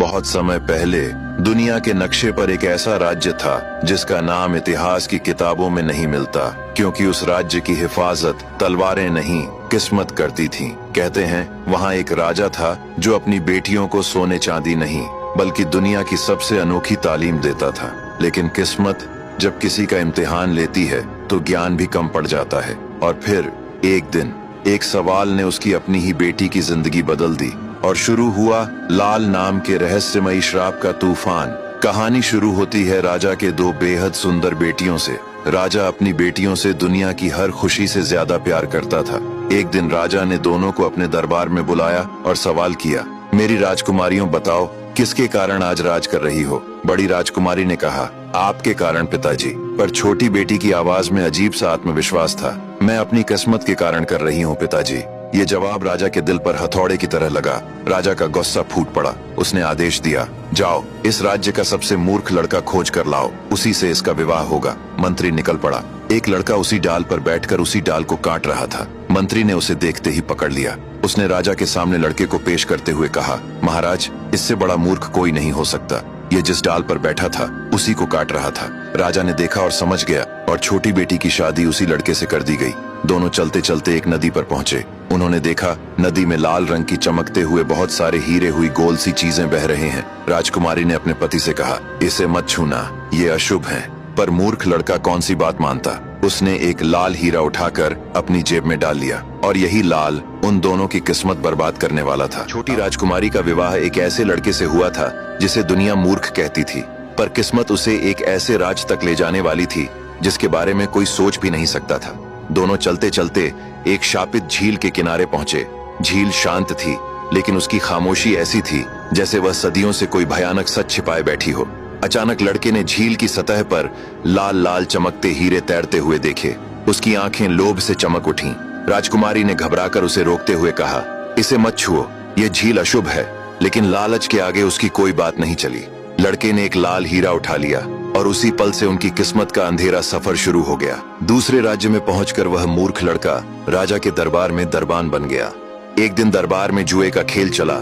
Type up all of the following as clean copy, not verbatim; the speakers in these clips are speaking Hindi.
बहुत समय पहले दुनिया के नक्शे पर एक ऐसा राज्य था जिसका नाम इतिहास की किताबों में नहीं मिलता, क्योंकि उस राज्य की हिफाजत तलवारें नहीं किस्मत करती थीं। कहते हैं वहाँ एक राजा था जो अपनी बेटियों को सोने चांदी नहीं बल्कि दुनिया की सबसे अनोखी तालीम देता था। लेकिन किस्मत जब किसी का इम्तिहान लेती है तो ज्ञान भी कम पड़ जाता है। और फिर एक दिन एक सवाल ने उसकी अपनी ही बेटी की जिंदगी बदल दी और शुरू हुआ लाल नाम के रहस्यमयी श्राप का तूफान। कहानी शुरू होती है राजा के दो बेहद सुंदर बेटियों से। राजा अपनी बेटियों से दुनिया की हर खुशी से ज्यादा प्यार करता था। एक दिन राजा ने दोनों को अपने दरबार में बुलाया और सवाल किया, मेरी राजकुमारियों बताओ किसके कारण आज राज कर रही हो। बड़ी राजकुमारी ने कहा, आपके कारण पिताजी। पर छोटी बेटी की आवाज में अजीब सा आत्मविश्वास था, मैं अपनी किस्मत के कारण कर रही हूँ पिताजी। ये जवाब राजा के दिल पर हथौड़े की तरह लगा। राजा का गुस्सा फूट पड़ा। उसने आदेश दिया, जाओ इस राज्य का सबसे मूर्ख लड़का खोज कर लाओ, उसी से इसका विवाह होगा। मंत्री निकल पड़ा। एक लड़का उसी डाल पर बैठकर उसी डाल को काट रहा था। मंत्री ने उसे देखते ही पकड़ लिया। उसने राजा के सामने लड़के को पेश करते हुए कहा, महाराज इससे बड़ा मूर्ख कोई नहीं हो सकता। ये जिस डाल पर बैठा था उसी को काट रहा था। राजा ने देखा और समझ गया और छोटी बेटी की शादी उसी लड़के से कर दी गई। दोनों चलते चलते एक नदी पर पहुंचे। उन्होंने देखा नदी में लाल रंग की चमकते हुए बहुत सारे हीरे हुई गोल सी चीजें बह रहे हैं। राजकुमारी ने अपने पति से कहा, इसे मत छूना, ये अशुभ है। पर मूर्ख लड़का कौन सी बात मानता। उसने एक लाल हीरा उठाकर अपनी जेब में डाल लिया और यही लाल उन दोनों की किस्मत बर्बाद करने वाला था। छोटी राजकुमारी का विवाह एक ऐसे लड़के से हुआ था जिसे दुनिया मूर्ख कहती थी, पर किस्मत उसे एक ऐसे राज तक ले जाने वाली थी जिसके बारे में कोई सोच भी नहीं सकता था। दोनों चलते चलते एक शापित झील के किनारे पहुंचे। झील शांत थी, लेकिन उसकी खामोशी ऐसी थी जैसे वह सदियों से कोई भयानक सच छिपाए बैठी हो। अचानक लड़के ने झील की सतह पर लाल लाल चमकते हीरे तैरते हुए देखे। उसकी आंखें लोभ से चमक उठीं। राजकुमारी ने घबराकर उसे रोकते हुए कहा, इसे मत छुओ, ये झील अशुभ है। लेकिन लालच के आगे उसकी कोई बात नहीं चली। लड़के ने एक लाल हीरा उठा लिया और उसी पल से उनकी किस्मत का अंधेरा सफर शुरू हो गया। दूसरे राज्य में पहुंचकर वह मूर्ख लड़का राजा के दरबार में दरबान बन गया। एक दिन दरबार में जुए का खेल चला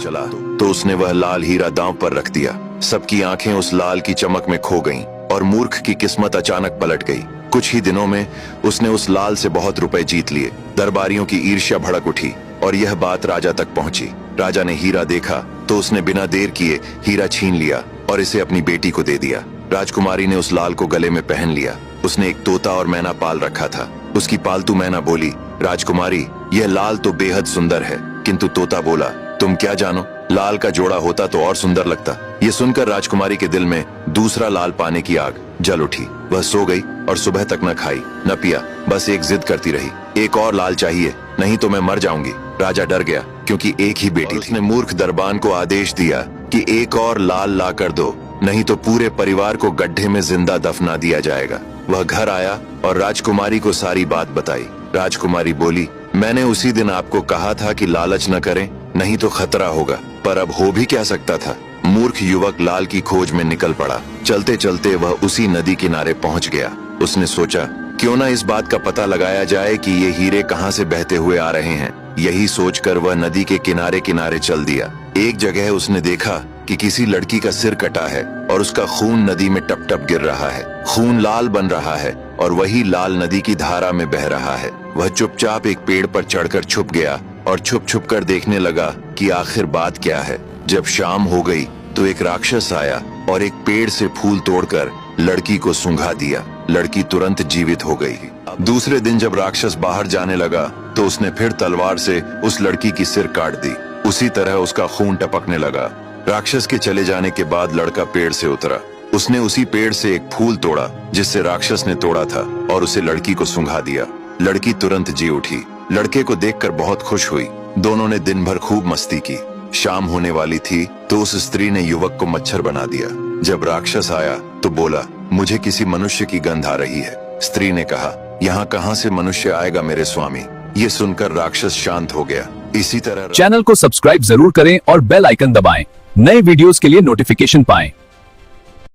तो उसने वह लाल हीरा दांव पर रख दिया। सबकी आंखें उस लाल की चमक में खो गईं और मूर्ख की किस्मत अचानक पलट गई। कुछ ही दिनों में उसने उस लाल से बहुत रुपए जीत लिए। दरबारियों की ईर्ष्या भड़क उठी और यह बात राजा तक पहुंची। राजा ने हीरा देखा तो उसने बिना देर किए हीरा छीन लिया और इसे अपनी बेटी को दे दिया। राजकुमारी ने उस लाल को गले में पहन लिया। उसने एक तोता और मैना पाल रखा था। उसकी पालतू मैना बोली, राजकुमारी यह लाल तो बेहद सुंदर है। किंतु तोता बोला, तुम क्या जानो, लाल का जोड़ा होता तो और सुंदर लगता। ये सुनकर राजकुमारी के दिल में दूसरा लाल पाने की आग जल उठी। वह सो गई और सुबह तक न खाई न पिया, बस एक जिद करती रही, एक और लाल चाहिए, नहीं तो मैं मर जाऊंगी। राजा डर गया क्योंकि एक ही बेटी थी। उसने मूर्ख दरबान को आदेश दिया कि एक और लाल ला कर दो, नहीं तो पूरे परिवार को गड्ढे में जिंदा दफना दिया जाएगा। वह घर आया और राजकुमारी को सारी बात बताई। राजकुमारी बोली, मैंने उसी दिन आपको कहा था कि लालच न करें, नहीं तो खतरा होगा। पर अब हो भी क्या सकता था। मूर्ख युवक लाल की खोज में निकल पड़ा। चलते चलते वह उसी नदी किनारे पहुंच गया। उसने सोचा, क्यों ना इस बात का पता लगाया जाए कि ये हीरे कहां से बहते हुए आ रहे हैं। यही सोचकर वह नदी के किनारे किनारे चल दिया। एक जगह उसने देखा कि किसी लड़की का सिर कटा है और उसका खून नदी में टप टप गिर रहा है। खून लाल बन रहा है और वही लाल नदी की धारा में बह रहा है। वह चुपचाप एक पेड़ पर चढ़कर छुप गया और छुप छुप कर देखने लगा कि आखिर बात क्या है। जब शाम हो गई तो एक राक्षस आया और एक पेड़ से फूल तोड़कर लड़की को सूंघा दिया। लड़की तुरंत जीवित हो गई। दूसरे दिन जब राक्षस बाहर जाने लगा तो उसने फिर तलवार से उस लड़की की सिर काट दी। उसी तरह उसका खून टपकने लगा। राक्षस के चले जाने के बाद लड़का पेड़ से उतरा। उसने उसी पेड़ से एक फूल तोड़ा जिससे राक्षस ने तोड़ा था और उसे लड़की को सूंघा दिया। लड़की तुरंत जी उठी। लड़के को देखकर बहुत खुश हुई। दोनों ने दिन भर खूब मस्ती की। शाम होने वाली थी तो उस स्त्री ने युवक को मच्छर बना दिया। जब राक्षस आया तो बोला, मुझे किसी मनुष्य की गंध आ रही है। स्त्री ने कहा, यहाँ कहाँ से मनुष्य आएगा मेरे स्वामी। ये सुनकर राक्षस शांत हो गया। इसी तरह चैनल को सब्सक्राइब जरूर करें और बेल आइकन दबाएं नए वीडियोस के लिए नोटिफिकेशन पाएं।